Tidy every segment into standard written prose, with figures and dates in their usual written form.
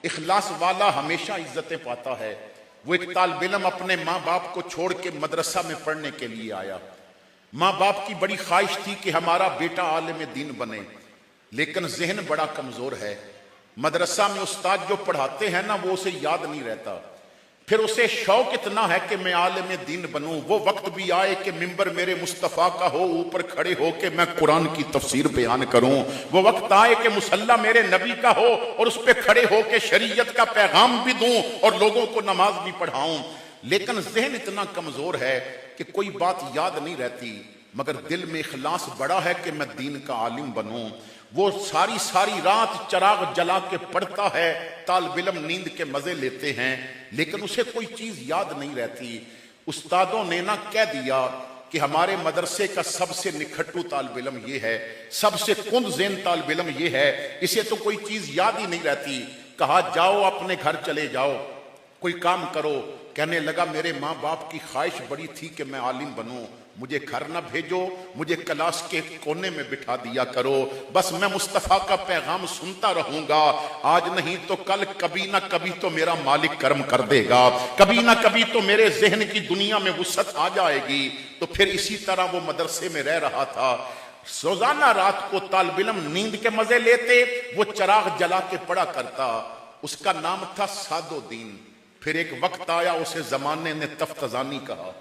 اخلاص والا ہمیشہ عزتیں پاتا ہے۔ وہ ایک طالب علم اپنے ماں باپ کو چھوڑ کے مدرسہ میں پڑھنے کے لیے آیا۔ ماں باپ کی بڑی خواہش تھی کہ ہمارا بیٹا عالم دین بنے، لیکن ذہن بڑا کمزور ہے۔ مدرسہ میں استاد جو پڑھاتے ہیں نا وہ اسے یاد نہیں رہتا، پھر اسے شوق اتنا ہے کہ میں عالم دین بنوں۔ وہ وقت بھی آئے کہ ممبر میرے مصطفیٰ کا ہو، اوپر کھڑے ہو کے میں قرآن کی تفسیر بیان کروں۔ وہ وقت آئے کہ مصلی میرے نبی کا ہو اور اس پہ کھڑے ہو کے شریعت کا پیغام بھی دوں اور لوگوں کو نماز بھی پڑھاؤں۔ لیکن ذہن اتنا کمزور ہے کہ کوئی بات یاد نہیں رہتی، مگر دل میں اخلاص بڑا ہے کہ میں دین کا عالم بنوں۔ وہ ساری رات چراغ جلا کے پڑھتا ہے، طالب علم نیند کے مزے لیتے ہیں، لیکن اسے کوئی چیز یاد نہیں رہتی۔ استادوں نے نہ کہہ دیا کہ ہمارے مدرسے کا سب سے نکھٹو طالب علم یہ ہے، سب سے کند ذہن طالب علم یہ ہے، اسے تو کوئی چیز یاد ہی نہیں رہتی۔ کہا جاؤ اپنے گھر چلے جاؤ، کوئی کام کرو۔ کہنے لگا میرے ماں باپ کی خواہش بڑی تھی کہ میں عالم بنوں، مجھے گھر نہ بھیجو، مجھے کلاس کے کونے میں بٹھا دیا کرو، بس میں مصطفیٰ کا پیغام سنتا رہوں گا۔ آج نہیں تو کل، کبھی نہ کبھی تو میرا مالک کرم کر دے گا، کبھی نہ کبھی تو میرے ذہن کی دنیا میں وسعت آ جائے گی۔ تو پھر اسی طرح وہ مدرسے میں رہ رہا تھا۔ روزانہ رات کو طالب علم نیند کے مزے لیتے، وہ چراغ جلا کے پڑھا کرتا۔ اس کا نام تھا سعد الدین۔ پھر ایک وقت آیا اسے زمانے نے تفتزانی کہا،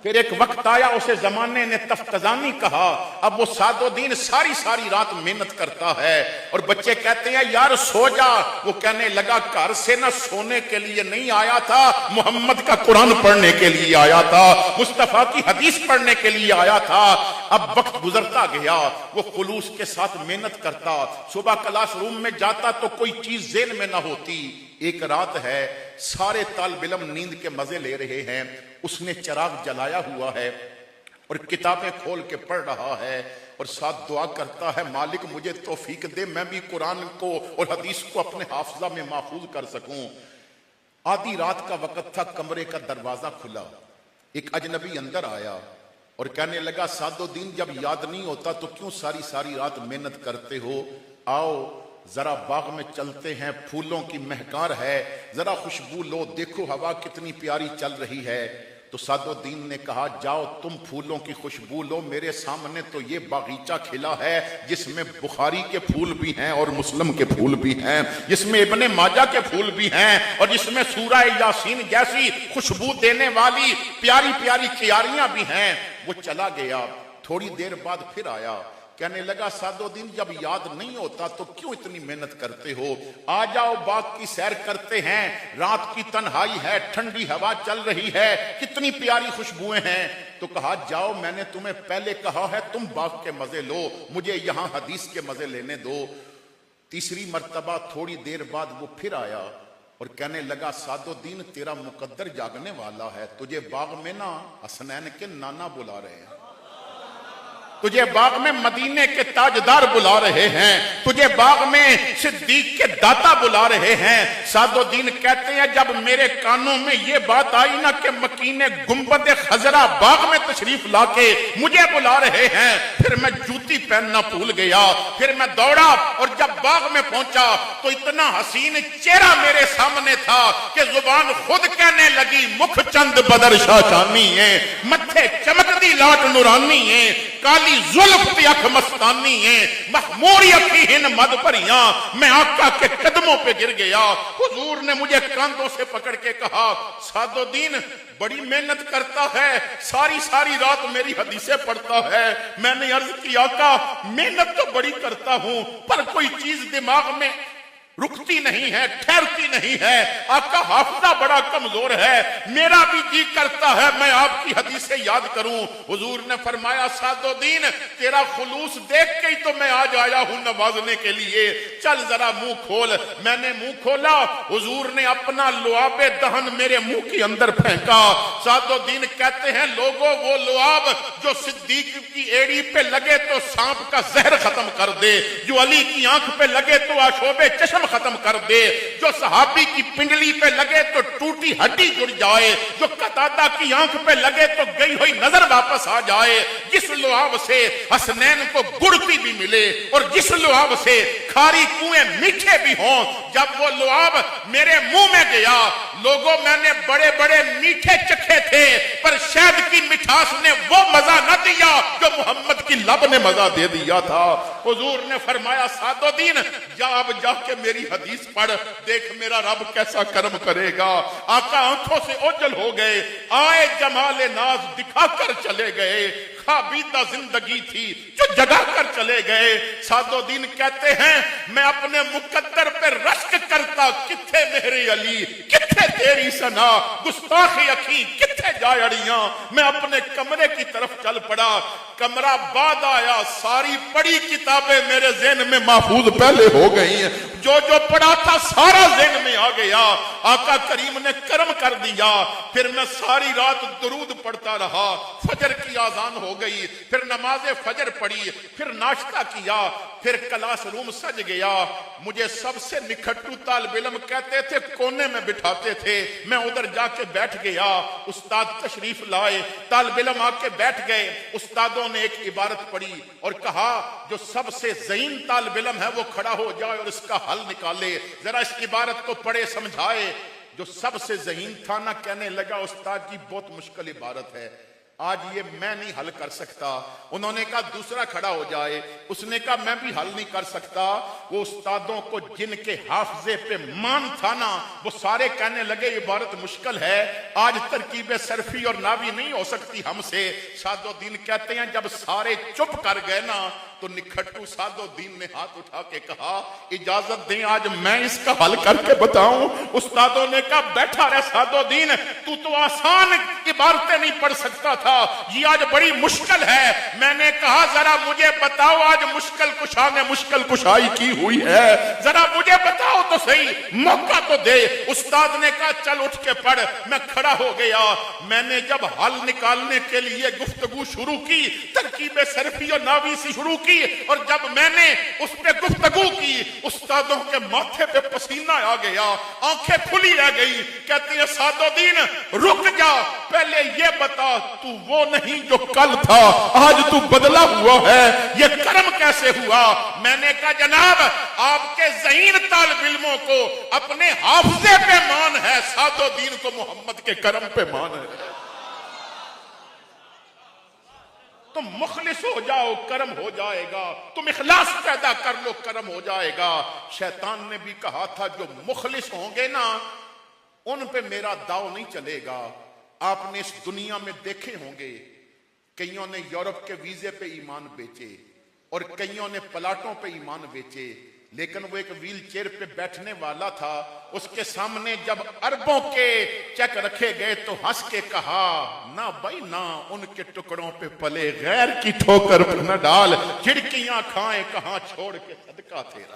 پھر ایک وقت آیا اسے زمانے نے تفتزانی کہا۔ اب وہ سعد الدین ساری رات محنت کرتا ہے اور بچے کہتے ہیں یار سو جا۔ وہ کہنے لگا گھر سے نہ سونے کے لیے نہیں آیا تھا، محمد کا قرآن پڑھنے کے لیے آیا تھا، مصطفیٰ کی حدیث پڑھنے کے لیے آیا تھا۔ اب وقت گزرتا گیا، وہ خلوص کے ساتھ محنت کرتا، صبح کلاس روم میں جاتا تو کوئی چیز ذہن میں نہ ہوتی۔ ایک رات ہے، سارے طالب علم نیند کے مزے لے رہے ہیں، اس نے چراغ جلایا ہوا ہے اور کتابیں کھول کے پڑھ رہا ہے اور ساتھ دعا کرتا ہے مالک مجھے توفیق دے میں بھی قرآن کو اور حدیث کو اپنے حافظہ میں محفوظ کر سکوں۔ آدھی رات کا وقت تھا، کمرے کا دروازہ کھلا، ایک اجنبی اندر آیا اور کہنے لگا سعد الدین جب یاد نہیں ہوتا تو کیوں ساری رات محنت کرتے ہو؟ آؤ ذرا باغ میں چلتے ہیں، پھولوں کی مہکار ہے، ذرا خوشبو لو، دیکھو ہوا کتنی پیاری چل رہی ہے۔ تو سعد الدین نے کہا جاؤ تم پھولوں کی خوشبو لو، میرے سامنے تو یہ باغیچہ کھلا ہے جس میں بخاری کے پھول بھی ہیں اور مسلم کے پھول بھی ہیں، جس میں ابن ماجہ کے پھول بھی ہیں اور جس میں سورہ یاسین جیسی خوشبو دینے والی پیاری پیاری کیاریاں بھی ہیں۔ وہ چلا گیا، تھوڑی دیر بعد پھر آیا، کہنے لگا سعد الدین جب یاد نہیں ہوتا تو کیوں اتنی محنت کرتے ہو؟ آ جاؤ باغ کی سیر کرتے ہیں، رات کی تنہائی ہے، ٹھنڈی ہوا چل رہی ہے، کتنی پیاری خوشبوئیں ہیں۔ تو کہا جاؤ میں نے تمہیں پہلے کہا ہے تم باغ کے مزے لو، مجھے یہاں حدیث کے مزے لینے دو۔ تیسری مرتبہ تھوڑی دیر بعد وہ پھر آیا اور کہنے لگا سعد الدین تیرا مقدر جاگنے والا ہے، تجھے باغ میں نا حسنین کے نانا بلا رہے ہیں، تجھے باغ میں مدینے کے تاجدار بلا رہے ہیں، تجھے باغ میں صدیق کے داتا بلا رہے ہیں۔ سعد الدین کہتے ہیں جب میرے کانوں میں یہ بات آئی نا کہ مکین گنبد خضرا باغ میں تشریف لا کے مجھے بلا رہے ہیں، پھر میں جوتی پہننا بھول گیا، پھر میں دوڑا اور جب باغ میں پہنچا تو اتنا حسین چہرہ میرے سامنے تھا کہ زبان خود کہنے لگی مکھ چند بدر شاشانی ہے، متھے چمکتی لاٹ نورانی ہے، کالی زلف تی اکھ مستانی ہے، مخموری اکھیں مد بھریاں، میں آقا کے قدموں پہ گر گیا۔ حضور نے مجھے کاندھوں سے پکڑ کے کہا سعد الدین بڑی محنت کرتا ہے، ساری رات میری حدیثیں پڑھتا ہے۔ میں نے عرض کی آقا محنت تو بڑی کرتا ہوں پر کوئی چیز دماغ میں رکتی نہیں ہے، ٹھہرتی نہیں ہے، آقا حافظہ بڑا کمزور ہے، میرا بھی جی کرتا ہے میں آپ کی حدیثیں یاد کروں۔ حضور نے فرمایا سعد الدین تیرا خلوص دیکھ کے ہی تو میں آج آیا ہوں نوازنے کے لیے، چل ذرا منہ کھول۔ میں نے منہ کھولا، حضور نے اپنا لعاب دہن میرے منہ کے اندر پھینکا۔ سعد الدین کہتے ہیں لوگوں وہ لعاب جو صدیق کی ایڑی پہ لگے تو سانپ کا زہر ختم کر دے، جو علی کی آنکھ پہ لگے تو آشوب چشم ختم کر دے. جو صحابی کی پنڈلی پہ لگے تو ٹوٹی ہڈی جڑ جائے, جو قتادہ کی آنکھ پہ لگے تو گئی ہوئی نظر واپس آ جائے, جس لعاب سے حسنین کو گڑتی بھی ملے اور جس لعاب سے کھاری کنویں میٹھے بھی ہوں. جب وہ لعاب میرے منہ میں گیا, لوگوں میں نے بڑے بڑے میٹھے چکھے تھے پر شہد کی مٹھاس نے وہ مزہ نہ دیا جو محمد کی لب نے مزہ دے دیا تھا. حضور نے فرمایا سعد الدین جا اب جا کے میری حدیث پڑھ, دیکھ میرا رب کیسا کرم کرے گا. آقا آنکھوں سے اوجل ہو گئے, آئے جمال ناز دکھا کر چلے گئے. خوابیدہ زندگی تھی جو جگا کر چلے گئے. سعد الدین کہتے ہیں میں اپنے مقدر پہ رشک کرتا, کتھے میرے علی کتھے تیری ثنا, گستاخ اکھی کتھے جائڑیاں. میں اپنے کمرے کی طرف چل پڑا, کمرہ بعد آیا, ساری پڑھی کتابیں میرے ذہن میں محفوظ پہلے ہو گئی ہیں, جو پڑھا تھا سارا ذہن میں آ گیا. آقا کریم نے کرم کر دیا. پھر میں ساری رات درود پڑھتا رہا, فجر کی آذان ہو گئی, پھر نماز فجر پڑھی, پھر ناشتہ کیا, پھر کلاس روم سج گیا. مجھے سب سے نکھٹو طالب علم کہتے تھے کونے میں بٹھاتے تھے, میں ادھر جا کے بیٹھ گیا. استاد تشریف لائے, طالب علم آ کے بیٹھ گئے. استادوں نے ایک عبارت پڑھی اور کہا جو سب سے ذہین طالب علم ہے وہ کھڑا ہو جائے اور اس کا حل نکالے. ذرا اس عبارت کو پڑھے سمجھائے. جو سب سے ذہین تھا نا کہنے لگا استاد جی بہت مشکل عبارت ہے, آج یہ میں نہیں حل کر سکتا. انہوں نے کہا دوسرا کھڑا ہو جائے. اس نے کہا میں بھی حل نہیں کر سکتا. وہ استادوں کو جن کے حافظے پہ مان تھا نا وہ سارے کہنے لگے عبارت مشکل ہے, آج ترکیب صرفی اور ناوی نہیں ہو سکتی ہم سے. سعد الدین کہتے ہیں جب سارے چپ کر گئے نا تو نکھٹو سعد الدین نے ہاتھ اٹھا کے کہا اجازت دیں آج میں اس کا حل کر کے بتاؤں. استادوں نے کہا بیٹھا رہ سعد الدین, تو آسان عبارتیں نہیں پڑھ سکتا تھا, یہ آج بڑی مشکل ہے. میں نے کہا ذرا مجھے بتاؤ آج مشکل کشا نے مشکل کشائی کی ہوئی ہے, ذرا مجھے بتاؤ تو صحیح, موقع تو دے. استاد نے کہا چل اٹھ کے پڑھ. میں کھڑا ہو گیا. میں نے جب حل نکالنے کے لیے گفتگو شروع کی, ترکیب صرفی اور ناوی سے شروع کی, اور جب میں نے اس پہ گفتگو کی استادوں کے ماتھے پہ پسینہ آ گیا, آنکھیں کھلی رہ گئی. کہتے ہیں سعد الدین رک جا, پہلے یہ بتا تو وہ نہیں جو کل تھا, آج تو بدلا ہوا ہے, یہ کرم کیسے ہوا؟ میں نے کہا جناب آپ کے ذہین طالب علموں کو اپنے حافظے پہ مان ہے, سعد الدین کو محمد کے کرم پہ مان ہے. تم مخلص ہو جاؤ کرم ہو جائے گا, تم اخلاص پیدا کر لو کرم ہو جائے گا. شیطان نے بھی کہا تھا جو مخلص ہوں گے نا ان پہ میرا داؤ نہیں چلے گا. آپ نے اس دنیا میں دیکھے ہوں گے کئیوں نے یورپ کے ویزے پہ ایمان بیچے اور کئیوں نے پلاٹوں پہ ایمان بیچے, لیکن وہ ایک ویل چیئر پہ بیٹھنے والا تھا. اس کے سامنے جب اربوں کے چیک رکھے گئے تو ہنس کے کہا نہ بھائی نہ, ان کے ٹکڑوں پہ پلے غیر کی ٹھوکر نہ ڈال, کھڑکیاں کھائیں کہاں چھوڑ کے صدقہ تیرا.